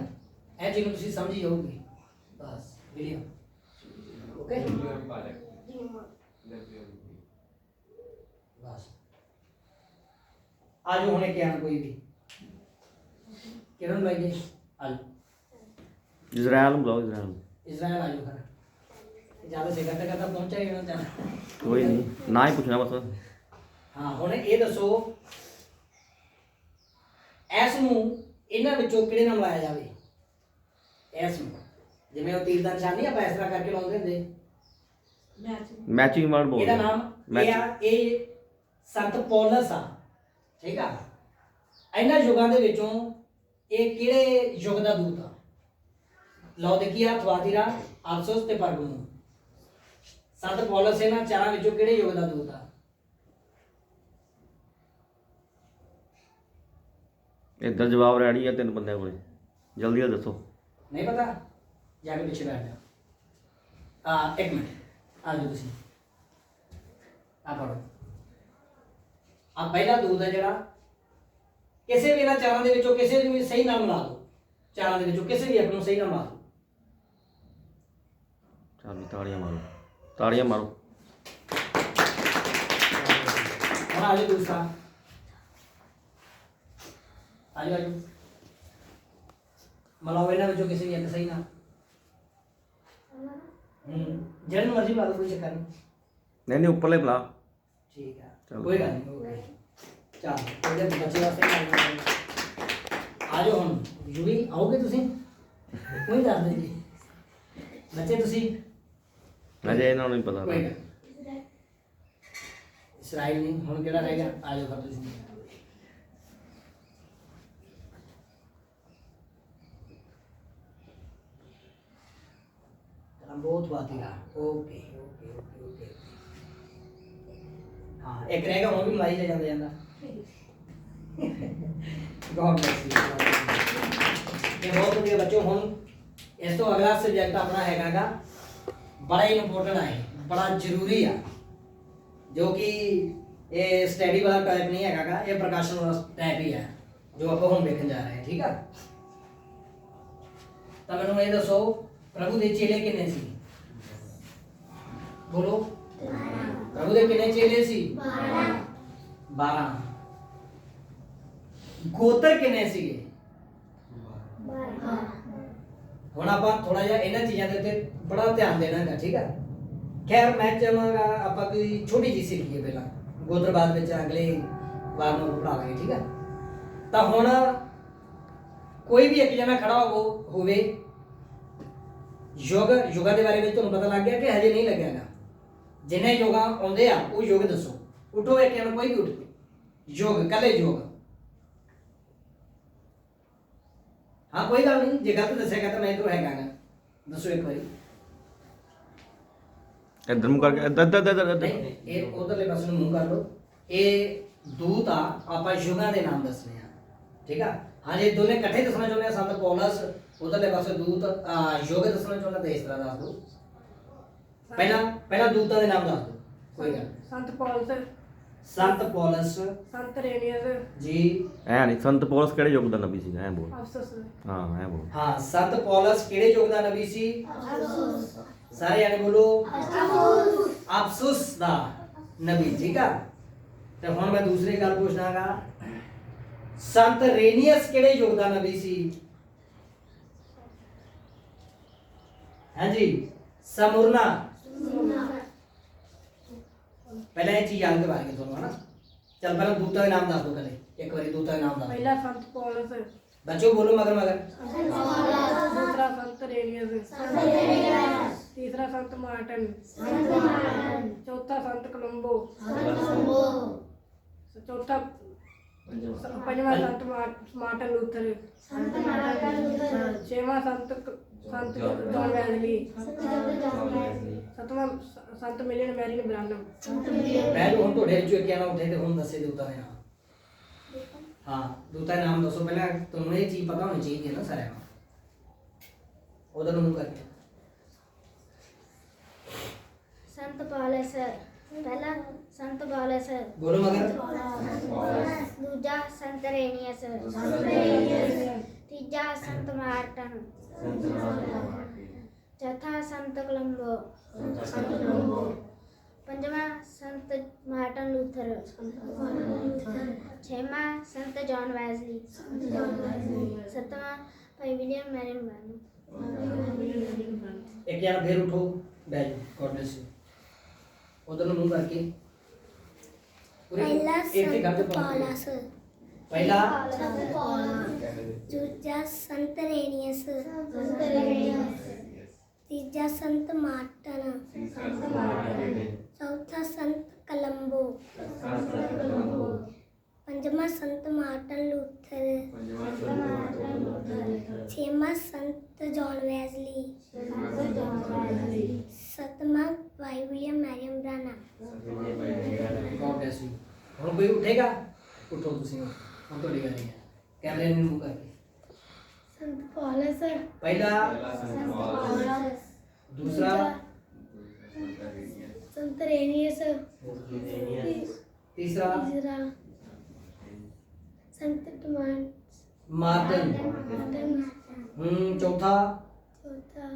ए चीज तुम समझी जाओगे बस। मीडियम ओके बस। आज होने क्या ना कोई भी किरण भाई जी आज इजराइल बुलाओ, इजराइल इजराइल आज घर ज्यादा से करता करता पहुंचा ही ना जाना कोई नहीं ना ही पूछना बस। हाँ हुणे ये दसो ਐਸ ਨੂੰ ਇਹਨਾਂ ਵਿੱਚੋਂ ਕਿਹੜੇ ਨਾਲ ਮਿਲਾਇਆ ਜਾਵੇ? ਐਸ ਨੂੰ ਜਿਵੇਂ ਉਹ ਤੀਰ ਦਾ ਨਿਸ਼ਾਨ ਨਹੀਂ ਆਪਾਂ ਇਸ ਤਰ੍ਹਾਂ ਕਰਕੇ ਲਾਉਂਦੇ ਹੁੰਦੇ, मैचिंग वर्ड बोल ਇਹਦਾ ਨਾਮ ਇਹ ਆ, ਇਹ ਸੰਤ ਪੌਲਸ ਆ, ਠੀਕ ਆ? ਇਹਨਾਂ ਯੁਗਾਂ ਦੇ ਵਿੱਚੋਂ ਇਹ ਕਿਹੜੇ ਯੁਗ ਦਾ ਦੂਤ ਆ? ਲਾਉਦੀਕੀਆ, ਥੁਆਤੀਰਾ, ਅਫਸੋਸ ਤੇ ਪਰਗਮੂ। ਸੰਤ ਪੌਲਸ ਇਹਨਾਂ ਚਾਰਾਂ ਵਿੱਚੋਂ ਕਿਹੜੇ ਯੁਗ ਦਾ ਦੂਤ ਆ? इधर जवाब रेडी है 3 बंदे को, जल्दी से दसो। नहीं पता? जाके पीछे बैठ जाओ। एक मिनट आ जाओ तुसी आ पढ़ो। आ पहला दूत है ਜਿਹੜਾ ਕਿਸੇ ਵੀ ਇਹਨਾਂ ਚਾਰਾਂ ਦੇ ਵਿੱਚੋਂ ਕਿਸੇ ਨੂੰ ਵੀ ਸਹੀ ਨਾਮ ਮਿਲਾ ਦਿਓ। ਚਾਰਾਂ ਦੇ ਵਿੱਚੋਂ ਕਿਸੇ ਵੀ ਇੱਕ ਨੂੰ ਸਹੀ ਨਾਮ ਮਿਲਾ ਦਿਓ। चल ताड़ियां मारो, ताड़ियां मारो। ਹੁਣ ਆ ਜਾਓ ਦੂਸਰਾ, आ जाओ मिलाओ ਇਹਨਾਂ ਵਿੱਚੋਂ ਕਿਸੇ ਵੀ ਇੱਕ ਸਹੀ ਨਾਮ। ਜਿਹੜਾ ਨੂੰ ਮਰਜ਼ੀ ਲਾ ਦਿਓ, ਕੋਈ ਚੱਕਰ ਨਹੀਂ। नहीं ऊपर ले बुला। ठीक है चलो। कोई गल नहीं ओके चल थोड़े बच्चे वास्ते आ जाओ हम यूवी आओगे तुसी ਕੋਈ ਦੱਸ ਦੇ ਜੀ ਬੱਚੇ ਤੁਸੀਂ ਅਜੇ ਇਹਨਾਂ ਨੂੰ ਨਹੀਂ ਪਤਾ ਕੋਈ ਗੱਲ ਇਸਰਾਈਲ ਨਹੀਂ ਹੁਣ ਕਿਹੜਾ ਰਹਿ ਗਿਆ ਆ ਜਾਓ ਫਿਰ ਤੁਸੀਂ बहुत बात है ओके ओके ओके ओके हाँ एक रहेगा वो भी मारी ले जाता जाता गॉड ब्लेस यू ये बहुत बढ़िया बच्चों हम इस तो अगला सब्जेक्ट अपना हैगा बड़ा इंपॉर्टेंट है बड़ा जरूरी है जो कि ये स्टडी वाला टाइप नहीं हैगा ये प्रकाशन वाला टाइप ही है जो आप हम देखने जा रहे हैं ठीक है तो मैंने ये दसो प्रभु दे चेले किन्ने सी बोलो प्रभु दे किन्ने चेले सी 12 गोत्र किन्ने ਸੀਗੇ ਹੁਣ ਆਪਾਂ ਥੋੜਾ ਜਿਹਾ ਇਹਨਾਂ ਚੀਜ਼ਾਂ ਦੇ ਉੱਤੇ ਬੜਾ ਧਿਆਨ ਦੇਣਾ ਹੈਗਾ ਠੀਕ ਹੈ ਖੈਰ ਮੈਂ ਚਾਹਾਂਗਾ ਆਪਾਂ ਕੋਈ ਛੋਟੀ ਜਿਹੀ ਸਿੱਖੀਏ ਪਹਿਲਾਂ ਗੋਤਰ ਬਾਅਦ ਵਿੱਚ ਅਗਲੇ ਵਾਰ ਨੂੰ ਪੜਾਵਾਂਗੇ ਠੀਕ ਹੈ ਤਾਂ ਹੁਣ ਕੋਈ ਵੀ ਇੱਕ ਜਣਾ ਖੜਾ ਹੋਵੇ ਯੋਗਾ ਦੇ ਬਾਰੇ ਵਿੱਚ ਤੁਹਾਨੂੰ ਪਤਾ ਲੱਗ ਗਿਆ ਕਿ ਹਜੇ ਨਹੀਂ ਲੱਗਿਆਗਾ ਜਿੰਨੇ ਯੋਗਾ ਆਉਂਦੇ ਆ ਉਹ ਯੋਗ ਦੱਸੋ ਉਠੋ ਇੱਕ ਜਣਾ ਕੋਈ ਵੀ ਉੱਠ ਯੋਗ ਕੱਲੇ ਯੋਗ हाँ कोई गल नहीं जे गलत दसेगा तो मैं इधर हैगा दसो एक बारी ਇੱਧਰ ਨੂੰ ਕਰਕੇ ਇੱਧਰ नहीं ये उधरले पासे ਨੂੰ मुंह कर लो ये दूत आ ਆਪਾਂ ਯੁਗਾਂ ਦੇ ਨਾਮ ਦੱਸਨੇ ਆ ਠੀਕ ਆ ਹਾਂ ਜੇ ਦੋਨੇ ਇਕੱਠੇ ਦੱਸਣਾ ਚਾਹੁੰਦੇ ਆ ਸੰਤ ਪੌਲਸ ਉਧਰਲੇ ਪਾਸੇ ਦੂਤ ਯੁਗ ਦੱਸਣਾ ਚਾਹੁੰਦਾ ਤਾਂ ਇਸ ਤਰ੍ਹਾਂ ਦੱਸ ਦੋ ਪਹਿਲਾਂ ਦੂਤਾਂ ਦੇ ਨਾਮ ਦੱਸ ਦੋ ਕੋਈ ਗੱਲ ਸੰਤ ਪੌਲਸ ਸੰਤ ਪੌਲਸ ਸੰਤ ਰੇਨੀਅਸ ਜੀ ਐ ਨਹੀਂ ਸੰਤ ਪੌਲਸ ਕਿਹੜੇ ਯੁੱਗ ਦਾ ਨਬੀ ਸੀ ਐ ਬੋਲ ਅਫਸੋਸ ਹਾਂ ਐ ਬੋਲ ਹਾਂ ਸੰਤ ਪੌਲਸ ਕਿਹੜੇ ਯੁਗ ਦਾ ਨਬੀ ਸੀ ਸਾਰੇ ਜਾਣੇ ਬੋਲੋ ਅਫਸੋਸ ਦਾ ਨਬੀ ਠੀਕ ਆ ਤੇ ਹੁਣ ਮੈਂ ਦੂਸਰੀ ਗੱਲ ਪੁੱਛਣਾਗਾ ਸੰਤ ਰੇਨੀਅਸ ਕਿਹੜੇ ਯੁਗ ਦਾ ਨਬੀ ਸੀ ਹਾਂਜੀ ਸਮੁਰਨਾ ਪਹਿਲਾਂ ਇਹ ਚੀਜ਼ ਯਾਦ ਕਰਵਾ ਕੇ ਤੁਹਾਨੂੰ ਹਨਾ ਚਲ ਪਹਿਲਾਂ ਦੂਤਾਂ ਦੇ ਨਾਮ ਦੱਸ ਦੋ ਪਹਿਲੇ ਇੱਕ ਵਾਰੀ ਦੂਤਾਂ ਦੇ ਨਾਮ ਦੱਸ ਪਹਿਲਾ ਸੰਤ ਪੌਲਸ ਬੱਚੋ ਬੋਲੋ ਮਗਰ ਦੂਸਰਾ ਸੰਤ ਰੇਨੀਅਸ ਤੀਸਰਾ ਸੰਤ ਮਾਰਟਨ ਚੌਥਾ ਸੰਤ ਕੋਲੰਬੋ ਚੌਥਾ ਪੰਜਵਾਂ ਸੰਤ ਮਾਰਟਨ ਲੂਥਰ ਛੇਵਾਂ ਸੰਤ ਜੌਨ ਵੈਜ਼ਲੀ ਸੱਤਵਾਂ ਸੰਤ ਮਿਲੀਅਨ ਮੈਰੀਨ ਬ੍ਰਾਨਮ ਮੈਂ ਹੁਣ ਤੁਹਾਡੇ ਵਿੱਚੋਂ ਇੱਕ ਨਾਮ ਉੱਠੇ ਤੇ ਹੁਣ ਦੱਸੇ ਦੂਤਾਂ ਦੇ ਨਾਮ ਹਾਂ ਦੂਤਾਂ ਦੇ ਨਾਮ ਦੱਸੋ ਪਹਿਲਾਂ ਤੁਹਾਨੂੰ ਇਹ ਚੀਜ਼ ਪਤਾ ਹੋਣੀ ਚਾਹੀਦੀ ਹੈ ਨਾ ਸਾਰਿਆਂ ਨੂੰ ਉਹਦਾ ਨੂੰ ਕਰਕੇ संत पौलुस पहला संत पौलुस ਬੋਲੋ ਮਗਰ दूजा संत रेनियस तीजा संत मार्टन चौथा संत कोलंबो पंजवा संत मार्टन लूथर छेवां संत जॉन वेस्ली सतवां भाई विलियम मैरियन ब्रानम ਇੱਕ ਜਣਾ ਫੇਰ ਉਠੋ ਬੈਠ ਗॉड ब्लेस यू ਉਧਰ ਨੂੰ ਮੂੰਹ ਕਰਕੇ ਪਹਿਲਾ ਇੱਕ ਹੀ ਗੱਲ ਤੇ ਸੰਤ ਪੌਲਸ ਪਹਿਲਾ ਦੂਜਾ ਸੰਤ ਰੇਨੀਅਸ ਤੀਜਾ ਸੰਤ ਮਾਰਟਨ ਚੌਥਾ ਸੰਤ ਕੋਲੰਬੋ ਪੰਜਵਾਂ ਸੰਤ ਮਾਰਟਨ ਲੂਥਰ ਛੇਵਾਂ ਸੰਤ ਜੌਨ ਵੈਜ਼ਲੀ ਸੱਤਵਾਂ ਭਾਈ ਵਿਲੀਅਮ ਮੈਰੀਅਮ ਬ੍ਰਾਨਮ ਗॉड ब्लेस यू ਹੁਣ ਕੋਈ ਉਠੇਗਾ ਉਠੋ ਤੁਸੀਂ ਹੁਣ ਤੁਹਾਡੀ ਵਾਰੀ ਹੈ ਕੈਮਰੇ ਨੂੰ ਮੂੰਹ ਕਰਕੇ ਸੰਤ ਪੌਲਸ ਪਹਿਲਾ दूसरा ਸੰਤ ਰੇਨੀਅਸ तीसरा ਤੀਸਰਾ ਸੰਤ मार्टन चौथा ਚੌਥਾ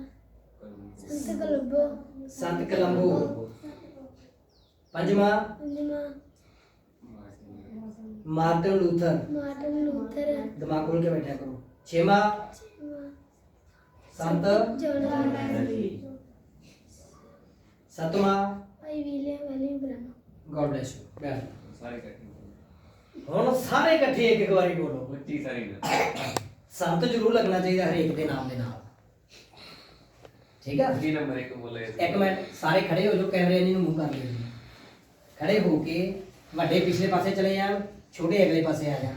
ਸੰਤ ਕੋਲੰਬੋ संत कोलंबो पंजवा ਪੰਜਵਾਂ मार्टिन लूथर ਮਾਰਟਨ ਲੂਥਰ दिमाग खोल के बैठा करो छेवा संत ਜੌਨ ਵੈਜ਼ਲੀ सतवा ਭਾਈ William Marrion Branham God bless you बैठ ਸਾਰੇ ਇਕੱਠੇ ਹੁਣ ਸਾਰੇ ਇਕੱਠੇ ਇੱਕ ਵਾਰੀ ਬੋਲੋ ਬੱਚੀ ਸਾਰੀ ਸੰਤ ਜ਼ਰੂਰ ਲੱਗਣਾ ਚਾਹੀਦਾ ਹਰੇਕ ਦੇ ਨਾਮ ਦੇ ਨਾਲ ਠੀਕ ਆ। ਜੀ ਨੰਬਰ 1 ਬੋਲੇ ਇੱਕ ਮਿੰਟ ਸਾਰੇ ਖੜੇ ਹੋ ਜਾਓ, ਕੈਮਰੇ ਨੂੰ ਮੂੰਹ ਕਰ ਲਿਓ ਜੀ। ਖੜੇ ਹੋ ਕੇ ਵੱਡੇ ਪਿਛਲੇ ਪਾਸੇ ਚਲੇ ਜਾਣ, ਛੋਟੇ ਅਗਲੇ ਪਾਸੇ ਆ ਜਾਣ।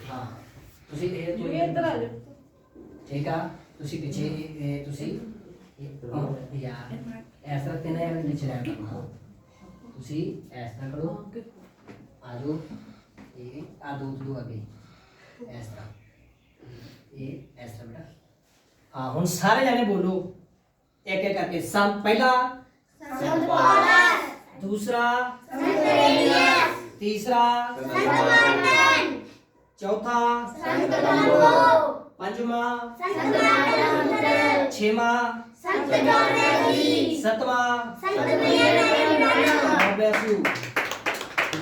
ਹਾਂ ਤੁਸੀਂ ਜੀ ਇੱਧਰ ਆ ਜਾਓ। ਠੀਕ ਆ, ਤੁਸੀਂ ਪਿੱਛੇ ਤੁਸੀਂ ਯਾਰ ਇਸ ਤਰ੍ਹਾਂ ਤਿੰਨ ਜਣੇ ਪਿੱਛੇ ਰਹਿ ਕਰਨਾ। ਤੁਸੀਂ ਇਸ ਤਰ੍ਹਾਂ ਕਰੋ, ਆ ਜਾਓ, ਇਹ ਆ ਦੋ ਅੱਗੇ ਇਸ ਤਰ੍ਹਾਂ, ਇਹ ਇਸ ਤਰ੍ਹਾਂ ਬੇਟਾ। ਹਾਂ ਹੁਣ ਸਾਰੇ ਜਾਣੇ ਬੋਲੋ ਇੱਕ ਇੱਕ ਕਰਕੇ। ਪਹਿਲਾ ਸੰਤ ਪੌਲਸ, ਦੂਸਰਾ ਸੰਤ ਇਰੇਨੀਅਸ, ਤੀਸਰਾ ਸੰਤ ਮਾਰਟਨ, ਚੌਥਾ ਸੰਤ ਗੰਗੋ, ਪੰਜਵਾਂ ਸੰਤ ਮਾਰਟਨ ਲੂਥਰ, ਛੇਵਾਂ ਸੰਤ ਜੌਨ ਵੈਸਲੀ, ਸੱਤਵਾਂ ਸੰਤ ਮੈਰੀ ਬ੍ਰਾਨਮ। ਬੈਸੂ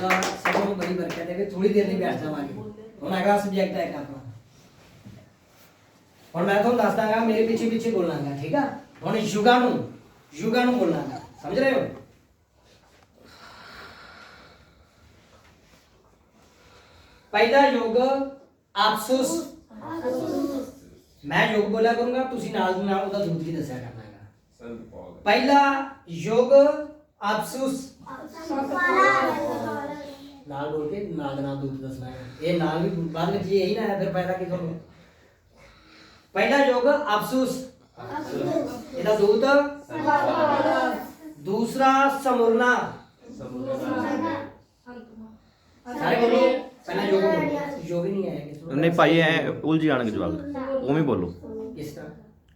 ਦਾ ਸਭ ਨੂੰ ਬੜੀ ਬਰਕਤ ਹੈ। ਥੋੜੀ ਦੇਰ ਲਈ ਬੈਠ ਜਾਵਾਂਗੇ। ਹੁਣ ਅਗਲਾ ਸਬਜੈਕਟ ਹੈ ਆਪਣਾ। ਹੁਣ ਮੈਂ ਤੁਹਾਨੂੰ ਦੱਸ ਦਾਂਗਾ, ਮੇਰੇ ਪਿੱਛੇ ਪਿੱਛੇ ਬੋਲਾਂਗਾ, ਠੀਕ ਆ। ਹੁਣ ਯੁਗਾਂ ਨੂੰ ਬੋਲਾਂਗਾ, ਸਮਝ ਰਹੇ ਹੋ। ਪਹਿਲਾ ਯੁਗ ਆਪਸੁਸ। ਮੈਂ ਯੁਗ ਬੋਲਿਆ ਕਰੂੰਗਾ, ਤੁਸੀਂ ਨਾਲ ਦੀ ਨਾਲ ਉਹਦਾ ਦੂਤ ਵੀ ਦੱਸਿਆ ਕਰਨਾ ਹੈਗਾ। ਪਹਿਲਾ ਯੁਗ ਆਪਸੁਸ, ਨਾਲ ਬੋਲ ਕੇ ਨਾਲ ਦੇ ਨਾਲ ਦੂਤ ਦੱਸਣਾ ਹੈ। ਇਹ ਨਾਲ ਵੀ ਬਾਅਦ ਵਿੱਚ ਇਹੀ ਨਾ ਹੈ, ਫਿਰ ਫਾਇਦਾ ਕੀ ਤੁਹਾਨੂੰ। ਪਹਿਲਾ ਯੁਗ ਆਪਸੁਸ, ਇਹਦਾ ਦੂਤ। ਦੂਸਰਾ ਸਮੁਰਨਾ, ਸਾਰੇ ਬੋਲੋ। ਪਹਿਲਾ ਯੁਗ ਯੁਗ ਨਹੀਂ ਆਇਆ ਕਿ ਨਹੀਂ ਭਾਈ ਐ ਉਲਝ ਜਾਣਗੇ ਜਵਾਬ, ਉਵੇਂ ਬੋਲੋ। ਇਸ ਤਰ੍ਹਾਂ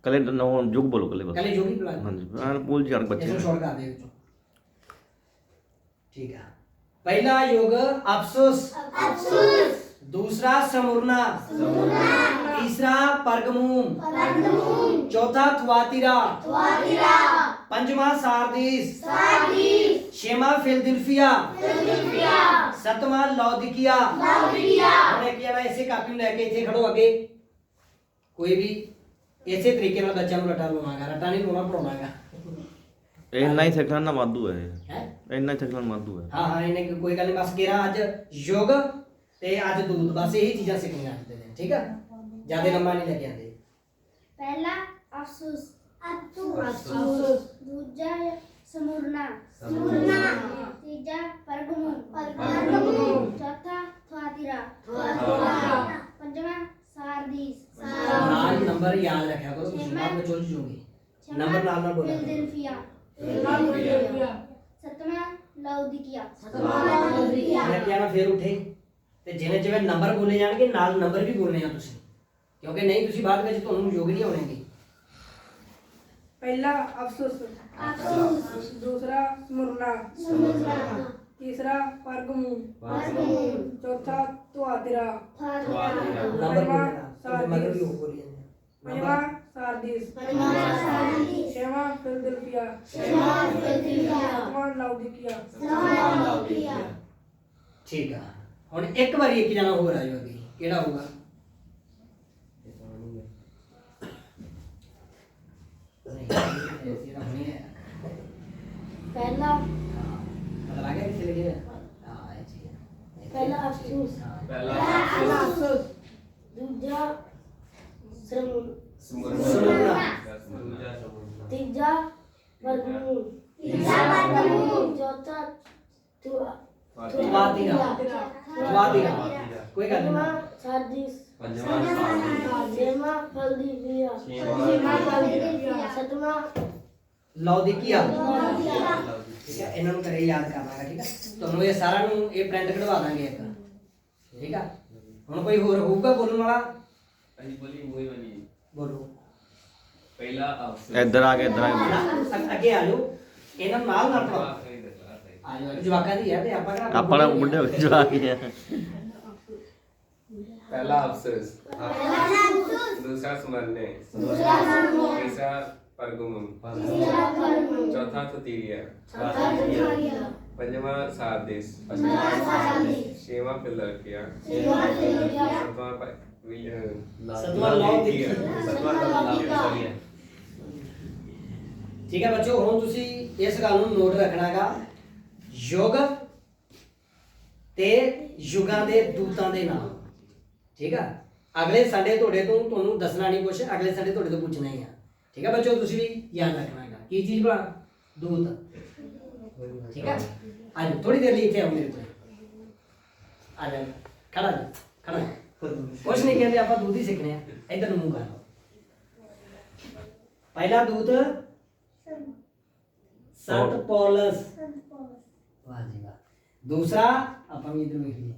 ਕੱਲੇ ਨੋ ਯੁਗ ਬੋਲੋ ਕੱਲੇ ਬਸ। ਪਹਿਲੇ ਯੁਗ ਹੀ ਬੁਲਾ ਹਾਂਜੀ ਉਲਝ ਜਾਣ ਬੱਚੇ। ਇਹਨੂੰ ਛੋੜ ਕਰ ਦੇ ਵਿੱਚੋਂ, ਠੀਕ ਆ। ਪਹਿਲਾ ਯੁਗ ਆਪਸੁਸ, दूसरा समूर्ना, तीसरा परगमून, चौथा थुआतिरा, पंचमा सारदीस, छेवां फिलदिल्फिया, सतवां लौदीकिया। हमने किया ना ऐसे कापी में लेके इतने खड़ो आगे कोई भी ऐसे तरीके ਨਾਲ ਬੱਚਾ ਨੂੰ ਰਟਾ ਲਵਾਂਗਾ, ਰਟਾ ਨਹੀਂ ਲੋਣਾ ਪੜਾਉਣਾਗਾ। ਇੰਨਾ ਹੀ ਸਿੱਖਣਾ ਨਾ ਵਾਧੂ ਹੈ। ਹੈ ਇੰਨਾ ਹੀ ਸਿੱਖਣਾ ਵਾਧੂ ਹੈ। ਹਾਂ ਹਾਂ ਇਹਨੇ ਕੋਈ ਗੱਲ ਨਹੀਂ, ਬਸ ਕਿਹੜਾ ਅੱਜ ਯੁਗ ਤੇ ਅੱਜ ਦੂਤ, ਬਸ ਇਹੀ ਚੀਜ਼ਾਂ ਸਿੱਖਣੀਆਂ ਅੱਜ ਦੇ ਦਿਨ, ਠੀਕ ਆ। ਜਿਆਦਾ ਲੰਮਾ ਨਹੀਂ ਲੈ ਕੇ ਆਂਦੇ। पहला अफसुस, दूजा समूर्ना, तीजा परगमून, चौथा थुआतिरा, पंचमा सारदीस, नाल नंबर याद रखा करो, तुम बाद में चल जाओगे। नंबर नाल ना बोलो। फिलदिल्फिया, सतवां लाउदिकिया। मैं क्या ना फिर उठे ਤੇ ਜਿਵੇਂ ਜਿਵੇਂ ਨੰਬਰ ਬੋਲੇ ਜਾਣਗੇ ਨਾਲ ਨੰਬਰ ਵੀ ਬੋਲਨੇ ਆ ਤੁਸੀਂ, ਕਿਉਂਕਿ ਨਹੀਂ ਤੁਸੀਂ ਬਾਅਦ ਵਿੱਚ ਤੁਹਾਨੂੰ ਯੋਗ ਨਹੀਂ ਹੋਣਗੇ। पहला अफसुस, दूसरा स्मुरना, तीसरा परगमून, चौथा तुआतिरा, नंबर बोलना तो मगर भी योग बोलिए। पंचमा सारदीस, छेवां फिलदिल्फिया, सातवां लाउदिकिया। ठीक है। ਹੁਣ ਇੱਕ ਵਾਰੀ ਇੱਕ ਜਣਾ ਹੋਰ ਆ ਜਾਓ ਅੱਗੇ, ਕਿਹੜਾ ਹੋਊਗਾ? पहला पता लगा किसे लगे? हां ये चीज है। पहला अफसुस, पहला दूजा तीजा परगमून, चौथा तुआतिरा। कोई गल नहीं। सारदीस, पंचमा छेवां फिलदिल्फिया, सतवां लौदीकिया। ठीक है, ਇਹਨਾਂ ਨੂੰ ਕਰੇ ਯਾਦ ਕਰਨਾਗਾ, ਠੀਕ ਹੈ। ਤੁਹਾਨੂੰ ਇਹ ਸਾਰਾ ਨੂੰ ਇਹ ਪ੍ਰਿੰਟ ਕਢਵਾ ਦਾਂਗੇ ਇੱਕ, ਠੀਕ ਹੈ। ਹੁਣ ਕੋਈ ਹੋਰ ਹੋਊਗਾ ਬੋਲਣ ਵਾਲਾ? अभी बोली वही वाली ਬੋਲੋ। पहला अफसुस ਇੱਧਰ ਆ ਕੇ ਇੱਧਰ ਆ ਕੇ ਅੱਗੇ ਆ ਜਾਓ, ਇਹਨਾਂ ਨੂੰ ਨਾਲ ਨਾਲ ਪੜਾਓ। ਆ ਜਾਓ, ਜਵਾਕਾਂ ਦੀ ਹੈ ਤੇ ਆਪਾਂ ਕਿਹੜਾ ਆਪਾਂ ਨਾ ਬੁੱਢੇ ਹੋ ਕੇ ਜਵਾ ਕੇ पहला अफसुस, दूसरा स्मरने, तीसरा परगमून, चौथा थुआतिरा, पंचमा सारदीस, छेवां फिलदिल्फिया, सतवां लाउदिकिया। ठीक है बच्चों, ਹੁਣ ਤੁਸੀਂ ਇਸ ਗੱਲ ਨੂੰ ਨੋਟ ਰੱਖਣਾਗਾ, ਯੁਗ ਤੇ ਯੁਗਾਂ ਦੇ ਦੂਤਾਂ ਦੇ ਨਾਮ, ਠੀਕ ਆ। ਅਗਲੇ ਸੰਡੇ ਤੁਹਾਨੂੰ ਦੱਸਣਾ ਨਹੀਂ ਕੁਝ, ਅਗਲੇ ਸੰਡੇ ਤੁਹਾਡੇ ਤੋਂ ਪੁੱਛਣਾ ਹੀ ਆ। ठीक है बच्चों, तुसी भी याद रखना है की चीज बना दूध, ठीक है। आज थोड़ी देर लिए इतने आओ मेरे को, आ जाओ, खड़ा जा, खड़ा जा। कुछ नहीं कहते, आप दूध ही सीखने हैं। इधर मुंह कर लो। पहला दूध संत पौलुस, वाह जी वाह। दूसरा आप हम इधर लिख लिए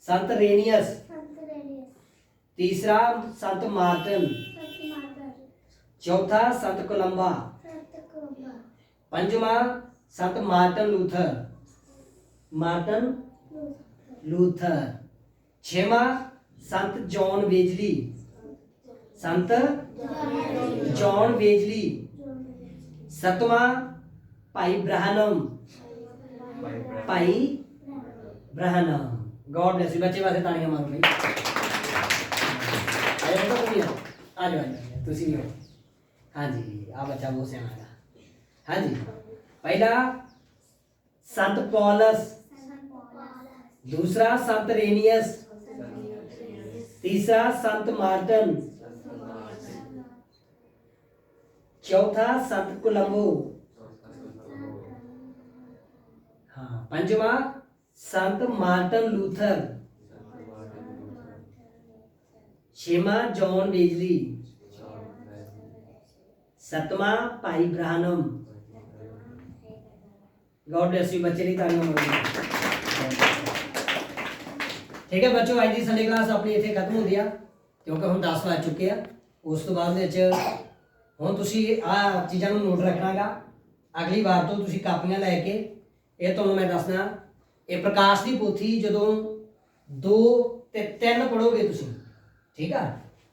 संत रेनियस, तीसरा संत मार्टिन, चौथा संत कोलंबा, पंचवा संत मार्टिन लूथर, छेवा संत जॉन वेजली, संत जॉन वेजली, सतवां भाई ब्रहनम। God bless you. बच्चे वास्ते तालियां मारो भाई। आ जाओ तुसी भी हो। हाँ जी, आ बच्चा बहुत सियाना है। हाँ जी, पहला संत पौलुस, दूसरा संत रेनियस, तीसरा संत मार्टिन, चौथा संत कोलंबो, हाँ पंचवा संत मार्टिन लूथर, छेवा जॉन वेजली, सतवां भाई ब्रहनम। God bless you. बच्चे की तालियां मारो। ठीक है बच्चों, आज की संडे क्लास अपनी इत्थे खत्म होंदी आ, क्योंकि हम 10 वज चुके हैं। उस तो बाद हुण तुसीं आ चीज़ां नूं नोट रखना गा। अगली बार तो तुसीं कापियां लैके ये तुहानूं मैं दसना, ये प्रकाश की पोथी जदों 2 ते 3 पढ़ोगे तुसीं, ठीक है।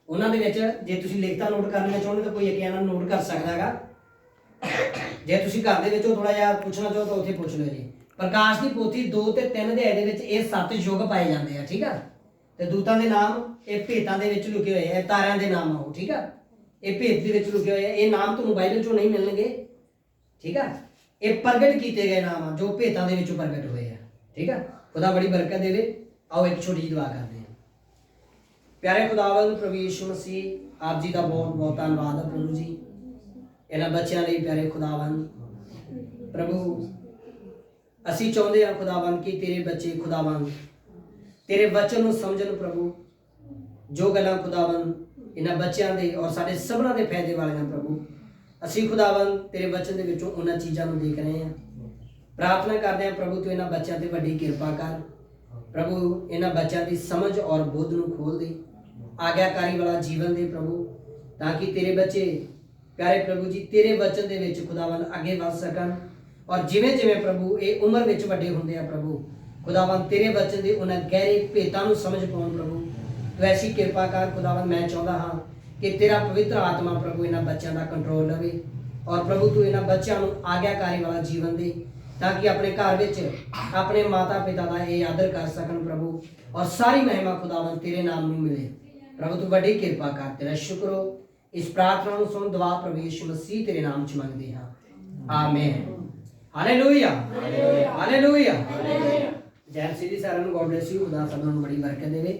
उन्हां दे विच जे तुसीं लिखता नोट करना चाहुंदे तो कोई अगे नोट कर सकदा गा। जे तुसीं घर दे विचों थोड़ा जिहा पुछना चाहो तो उत्थे पुछ लो जी। प्रकाश की पोथी 2 ते 3 अध्याय दे विच ये 7 युग पाए जाते हैं, ठीक है। ते दूतां दे नाम ये भेतां दे विच लुके होए हैं, तारिਆਂ दे नाम आओ, ठीक है। ये भेत दे विच लुके होए हैं, ये नाम तुहानूं बाइबल चों नहीं मिलणगे, ठीक है। ये प्रगट किए गए नाम आ जो भेतां दे विचों प्रगट होए हैं, ठीक है। खुदा बड़ी बरकत देवे। आओ एक छोटी जी दुआ करते हैं। प्यारे खुदावंद प्रभु यीशु मसीह, आप जी का बहुत बहुत धन्यवाद है प्रभु जी, इन्हां बच्चों लिए। प्यारे खुदावंद प्रभु, असी चाहते हैं खुदावंद कि तेरे बच्चे खुदावंद तेरे वचन को समझन प्रभु। जो गल्लां खुदावंद इन्हां बच्चों के और साडे सबना के फायदे वाले प्रभु, असी खुदावंद तेरे वचन के विचों उन्हां चीज़ों को देख रहे हैं। प्रार्थना करते हैं प्रभु तू इन्हां बच्चों ते वड्डी किरपा कर प्रभु, इन्हां बच्चों की समझ और बुद्ध नूं खोल दे, आग्याकारी वाला जीवन दे प्रभु, ताकि तेरे बच्चे प्यारे प्रभु जी तेरे वचन दे विच खुदावंद आगे बढ़ सकन। और जिवें जिवें प्रभु ये उम्र विच वड्डे हुंदे आ प्रभु खुदावंद तेरे वचन दे उन्हां गहरे भेतां नूं समझ पाउण प्रभु, तू ऐसी किरपा कर खुदावंद। मैं चाहुंदा हां कि तेरा पवित्र आत्मा प्रभु इन्हां बच्चों का कंट्रोल लवे, और प्रभु तू इन्हां बच्चों नूं आग्याकारी वाला जीवन दे, ताकि अपने घर विच अपने माता पिता का ये आदर कर सकन प्रभु, और सारी महिमा खुदावंद तेरे नाम नूं मिले प्रभु। तू वड्डी किरपा कर, तेरा शुक्र हो। इस प्रार्थना नूं सुन दुआ प्रभु यीशु मसीह तेरे नाम च मंगदे हां, आमीन। Hallelujah, hallelujah. जय मसीह जी। सारिआं नूं गॉड ब्लेस यू। खुदा सबनूं बड़ी बरकत देवे।